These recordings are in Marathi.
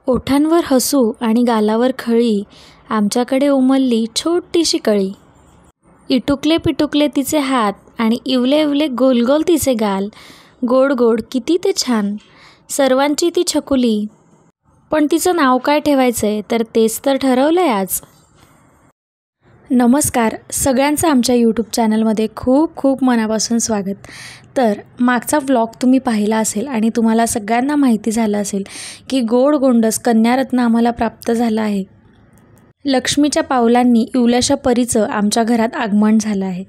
ओठांवर हसू आणि गालावर खळी, आमच्याकडे उमलली छोटीशी कळी. इटुकले पिटुकले तिचे हात आणि इवले इवले गोल गोल तिचे गाल. गोड गोड किती ते छान, सर्वांची ती छकुली. पण तिचं नाव काय ठेवायचंय तर तेच तर ठरवलंय आज. नमस्कार, सगळ्यांचं आमच्या यूट्यूब चॅनलमध्ये खूप खूप मनापासून स्वागत. तर मागचा व्लॉग तुम्ही पाहिला असेल आणि तुम्हाला सगळ्यांना माहिती झालं असेल की गोड गोंडस कन्यारत्न आम्हाला प्राप्त झालं आहे. लक्ष्मीच्या पावलांनी इवल्याशा परीचं आमच्या घरात आगमन झालं आहे.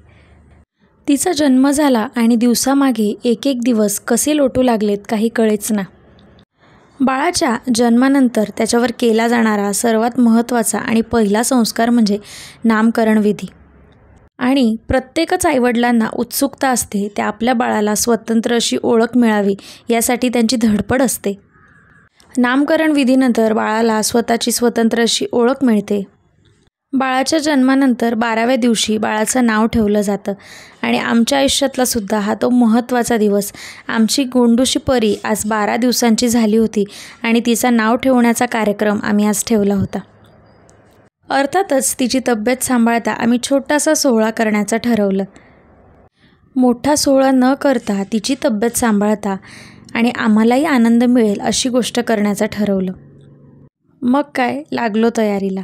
तिचा जन्म झाला आणि दिवसामागे एक एक दिवस कसे लोटू लागलेत काही कळेच ना. बाळाच्या जन्मानंतर त्याच्यावर केला जाणारा सर्वात महत्त्वाचा आणि पहिला संस्कार म्हणजे नामकरण विधी. आणि प्रत्येकच आईवडिलांना उत्सुकता असते त्या आपल्या बाळाला स्वतंत्र अशी ओळख मिळावी यासाठी त्यांची धडपड असते. नामकरण विधीनंतर बाळाला स्वतःची स्वतंत्र अशी ओळख मिळते. बाळाच्या जन्मानंतर 12व्या दिवशी बाळाचं नाव ठेवलं जातं आणि आमच्या आयुष्यातला सुद्धा हा तो महत्त्वाचा दिवस. आमची गोंडूशी परी आज 12 दिवसांची झाली होती आणि तिचं नाव ठेवण्याचा कार्यक्रम आम्ही आज ठेवला होता. अर्थातच तिची तब्येत सांभाळता आम्ही छोटासा सोहळा करण्याचं ठरवलं. मोठा सोहळा न करता तिची तब्येत सांभाळता आणि आम्हालाही आनंद मिळेल अशी गोष्ट करण्याचं ठरवलं. मग काय लागलो तयारीला.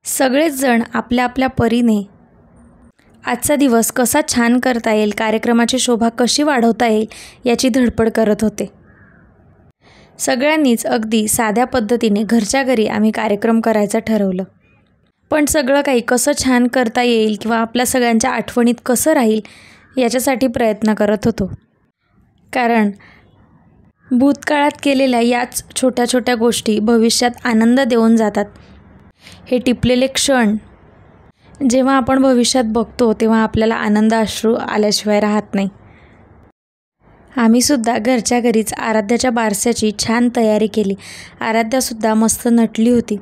सगळेच जण आपल्या आपल्या परीने आजचा दिवस कसा छान करता येईल, कार्यक्रमाची शोभा कशी वाढवता येईल याची धडपड करत होते. सगळ्यांनीच अगदी साध्या पद्धतीने घरच्या घरी आम्ही कार्यक्रम करायचं ठरवलं. पण सगळं काही कसं छान करता येईल किंवा आपल्या सगळ्यांच्या आठवणीत कसं राहील याच्यासाठी प्रयत्न करत होतो. कारण भूतकाळात केलेल्या याच छोट्या छोट्या गोष्टी भविष्यात आनंद देऊन जातात. हे टिपलेले क्षण जेव्हा आपण भविष्यात बघतो तेव्हा आपल्याला आनंद अश्रू आल्याशिवाय राहत नाही. आम्हीसुद्धा घरच्या घरीच आराध्याच्या बारशाची छान तयारी केली. आराध्यासुद्धा मस्त नटली होती.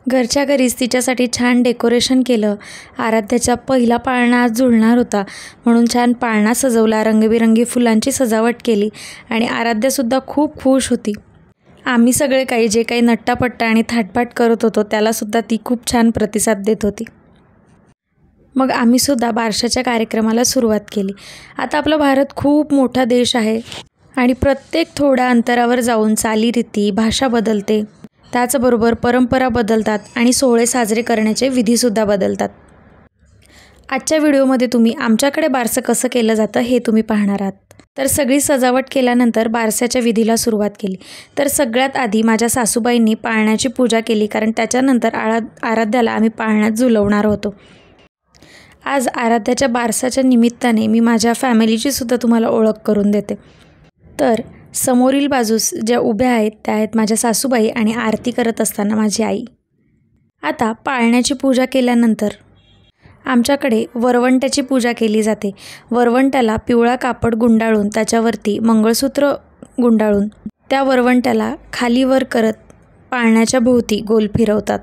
घरच्या घरीच तिच्यासाठी छान डेकोरेशन केलं. आराध्याचा पहिला पाळणा आज जुळणार होता म्हणून छान पाळणा सजवला, रंगीबेरंगी फुलांची सजावट केली आणि आराध्यासुद्धा खूप खुश होती. आम्ही सगळे काही जे काही नट्टापट्टा आणि थाटपाट करत होतो त्यालासुद्धा ती खूप छान प्रतिसाद देत होती. मग आम्हीसुद्धा बारशाच्या कार्यक्रमाला सुरुवात केली. आता आपला भारत खूप मोठा देश आहे आणि प्रत्येक थोड्या अंतरावर जाऊन चालीरीती, भाषा बदलते. त्याचबरोबर परंपरा बदलतात आणि सोहळे साजरे करण्याचे विधीसुद्धा बदलतात. आजच्या व्हिडिओमध्ये तुम्ही आमच्याकडे बारसं कसं केलं जातं हे तुम्ही पाहणार आहात. तर सगळी सजावट केल्यानंतर बारशाच्या विधीला सुरुवात केली. तर सगळ्यात आधी माझ्या सासूबाईंनी पाळण्याची पूजा केली कारण त्याच्यानंतर आराध्याला आम्ही पाळण्यात झुलवणार होतो. आज आराध्याच्या बारसाच्या निमित्ताने मी माझ्या फॅमिलीची सुद्धा तुम्हाला ओळख करून देते. तर समोरील बाजूस ज्या उभ्या आहेत त्या आहेत माझ्या सासूबाई आणि आरती करत असताना माझी आई. आता पाळण्याची पूजा केल्यानंतर आमच्याकडे वरवंट्याची पूजा केली जाते. वरवंट्याला पिवळा कापड गुंडाळून त्याच्यावरती मंगळसूत्र गुंडाळून त्या वरवंट्याला खालीवर करत पाळण्याच्या भोवती गोल फिरवतात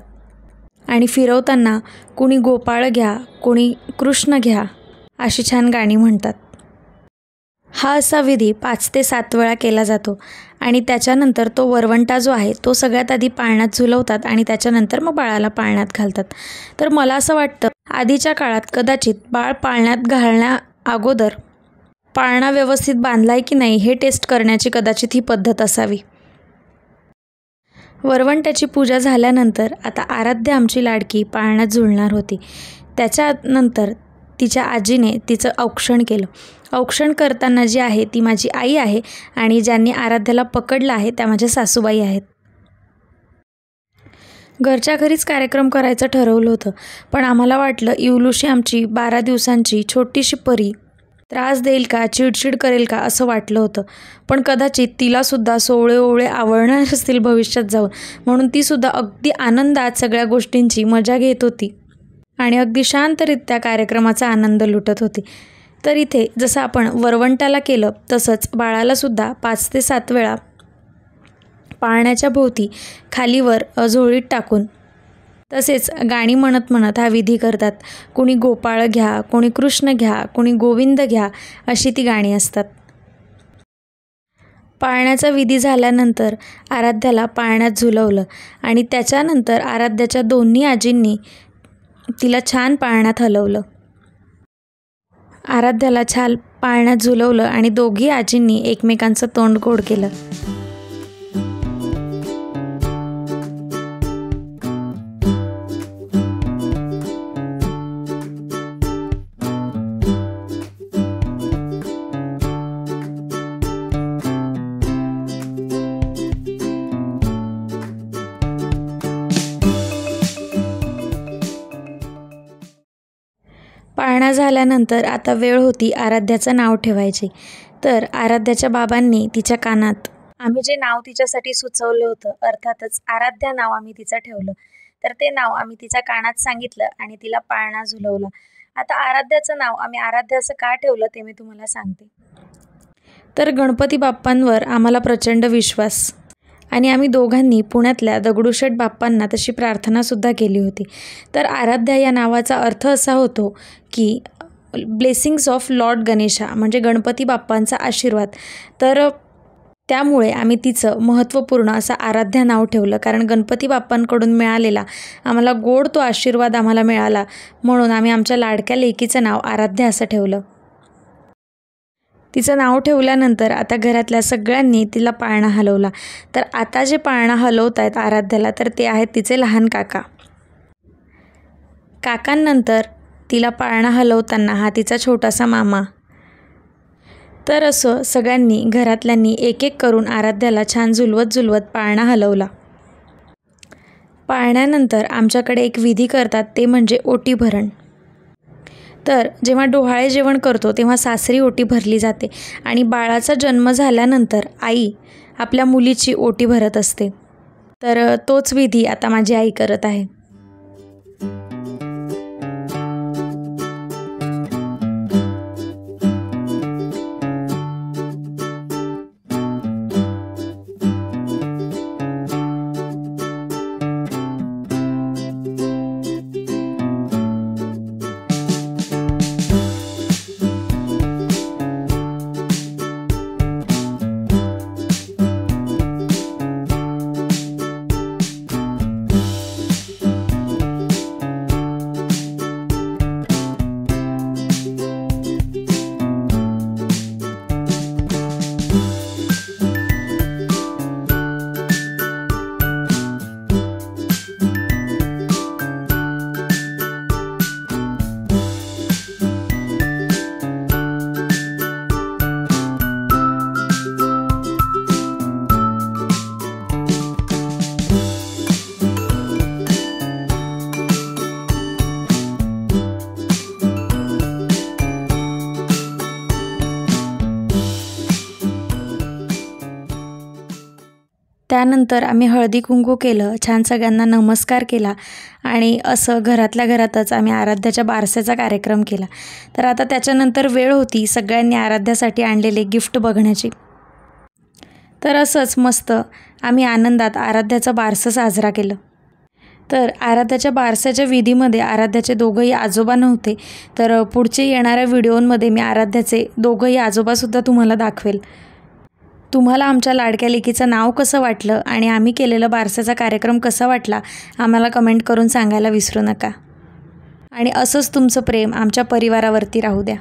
आणि फिरवताना कुणी गोपाळ घ्या, कुणी कृष्ण घ्या अशी छान गाणी म्हणतात. हा असा विधी 5 ते 7 वेळा केला जातो आणि त्याच्यानंतर तो वरवंटा जो आहे तो सगळ्यात आधी पाळण्यात झुलवतात आणि त्याच्यानंतर मग बाळाला पाळण्यात घालतात. तर मला असं वाटतं आधीच्या काळात कदाचित बाळ पाळण्यात घालण्या अगोदर पाळणा व्यवस्थित बांधलाय की नाही हे टेस्ट करण्याची कदाचित ही पद्धत असावी. वरवंट्याची पूजा झाल्यानंतर आता आराध्या आमची लाडकी पाळण्यात झुलणार होती. त्याच्यानंतर तिच्या आजीने तिचं औक्षण केलं. औक्षण करताना जी आहे ती माझी आई आहे आणि ज्यांनी आराध्याला पकडलं आहे त्या माझ्या सासूबाई आहेत. घरच्या घरीच कार्यक्रम करायचं ठरवलं होतं पण आम्हाला वाटलं इवलूशी आमची 12 दिवसांची छोटीशी परी त्रास देईल का, चिडचिड करेल का असं वाटलं होतं. पण कदाचित तिलासुद्धा सोवळे ओवळे आवडणार असतील भविष्यात जाऊन म्हणून तीसुद्धा अगदी आनंदात सगळ्या गोष्टींची मजा घेत होती आणि अगदी शांतरित्या कार्यक्रमाचा आनंद लुटत होती. तर इथे जसं आपण वरवंटाला केलं तसंच बाळालासुद्धा 5 ते 7 वेळा पाळण्याच्या भोवती खालीवर झोळीत टाकून तसेच गाणी म्हणत म्हणत हा विधी करतात. कुणी गोपाळ घ्या, कोणी कृष्ण घ्या, कोणी गोविंद घ्या अशी ती गाणी असतात. पाळण्याचा विधी झाल्यानंतर आराध्याला पाळण्यात झुलवलं आणि त्याच्यानंतर आराध्याच्या दोन्ही आजींनी तिला छान पाळण्यात हलवलं. आराध्याला छान पाळण्यात झुलवलं आणि दोघी आजींनी एकमेकांचं तोंड गोड केलं. पाळणा झाल्यानंतर आता वेळ होती आराध्याचं नाव ठेवायची. तर आराध्याच्या बाबांनी तिच्या कानात आम्ही जे नाव तिच्यासाठी सुचवलं होतं, अर्थातच आराध्या नाव आम्ही तिचं ठेवलं, तर ते नाव आम्ही तिच्या कानात सांगितलं आणि तिला पाळणा झुलवला. आता आराध्याचं नाव आम्ही आराध्या असं का ठेवलं ते मी तुम्हाला सांगते. तर गणपती बाप्पांवर आम्हाला प्रचंड विश्वास आणि आम्ही दोघांनी पुण्यातल्या दगडूशेठ बाप्पांना तशी प्रार्थनासुद्धा केली होती. तर आराध्या या नावाचा अर्थ असा होतो की ब्लेसिंग्स ऑफ लॉर्ड गणेशा, म्हणजे गणपती बाप्पांचा आशीर्वाद. तर त्यामुळे आम्ही तिचं महत्त्वपूर्ण असं आराध्या नाव ठेवलं, कारण गणपती बाप्पांकडून मिळालेला आम्हाला गोड तो आशीर्वाद आम्हाला मिळाला, म्हणून आम्ही आमच्या लाडक्या लेकीचं नाव आराध्या असं ठेवलं. तिचं नाव ठेवल्यानंतर आता घरातल्या सगळ्यांनी तिला पाळणा हलवला. तर आता जे पाळणा हलवत आहेत आराध्याला, तर ते आहेत तिचे लहान काका. काकांनंतर तिला पाळणा हलवताना हा तिचा छोटासा मामा. तर असं सगळ्यांनी घरातल्यांनी एक एक करून आराध्याला छान झुलवत झुलवत पाळणा हलवला. पाळण्यानंतर आमच्याकडे एक विधी करतात, ते म्हणजे ओटी भरण. तर जेव्हा डोहाळे जेवण करतो तेव्हा सासरी ओटी भरली जाते आणि बाळाचा जन्म झाल्यानंतर आई आपल्या मुलीची ओटी भरत असते. तर तोच विधी आता माझी आई करत आहे. त्यानंतर आम्ही हळदी कुंकू केलं, छान सगळ्यांना नमस्कार केला आणि असं घरातल्या घरातच आम्ही आराध्याच्या बारशाचा कार्यक्रम केला. तर आता त्याच्यानंतर वेळ होती सगळ्यांनी आराध्यासाठी आणलेले गिफ्ट बघण्याची. तर असंच मस्त आम्ही आनंदात आराध्याचं बारसं साजरा केलं. तर आराध्याच्या बारशाच्या विधीमध्ये आराध्याचे दोघंही आजोबा नव्हते, तर पुढचे येणाऱ्या व्हिडिओमध्ये मी आराध्याचे दोघंही आजोबासुद्धा तुम्हाला दाखवेल. तुम्हाला आमच्या लाडक्या लेकीचं नाव कसं वाटलं आणि आम्ही केलेला बारशाचा कार्यक्रम कसा वाटला आम्हाला कमेंट करून सांगायला विसरू नका. आणि असंच तुमचं प्रेम आमच्या परिवारावरती राहू द्या.